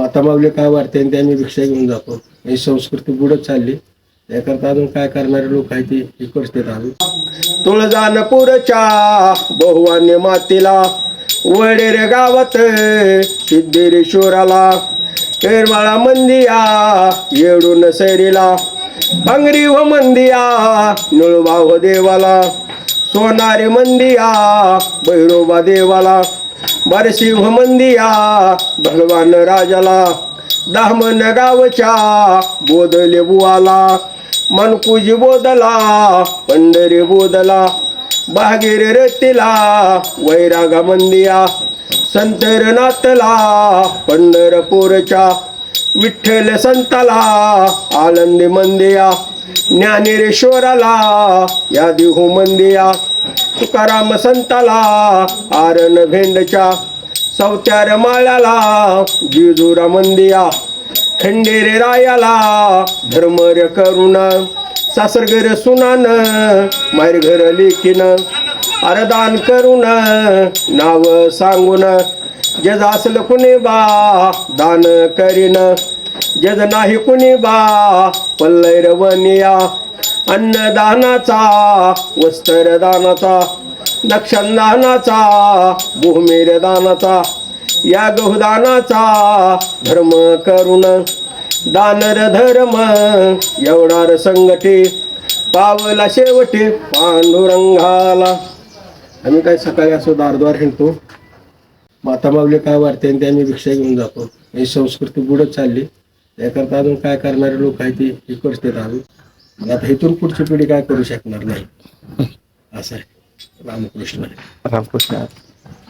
माता माऊली काय वाटते आणि ते आम्ही भिक्षा घेऊन जातो. ही संस्कृती बुडत चालली. त्याकरता अजून काय करणारे लोक आहेत ती ही परिस्थिती अजून. तुळजानपूरच्या बहुवान्य मातीला वडेरे गावात सिद्धेश्वराला केरमाळा मंदिया येडून सैरीला भांगरी व मंदिया निळवा व देवाला सोनारे मंदिया भैरोबा देवाला बारशी व मंदिया भगवान राजाला दामन गावच्या बोधले बुवाला मनकुजी बोधला पंढरी बोधला भागीर रतीला वैरागा मंदिया संतरनाथला पंढरपूरच्या विठ्ठल संताला आनंदी मंदिया ज्ञानेश्वराला या देहू मंदिया तुकाराम संताला आरण भेंडच्या सवत्यार माळ्याला जिजुरा मंदिया खंडेरे रायाला धर्मर्य करुण सासरघर सुनान माहेर घर लेकीन अरदान करून नाव सांगून जज असलं कुणी बा दान करीन जज नाही कुणी बा पल्लैरवनिया अन्नदानाचा वस्त्रदानाचा दक्षिणदानाचा भूमीर दानाचा या गहुदानाचा धर्म करून दानर धर्म एवढा संगठी पावला शेवटी पांडुरंगाला. आम्ही काय सकाळी असं दारद्वार हिंडतो. माता माऊली काय वाटते आणि ते आम्ही भिक्षा घेऊन जातो. ही संस्कृती बुडत चालली. त्याकरता अजून काय करणारे लोक आहेत ती ही परिस्थिती अजून. आता इथून पुढची पिढी काय करू शकणार नाही असं आहे. रामकृष्ण.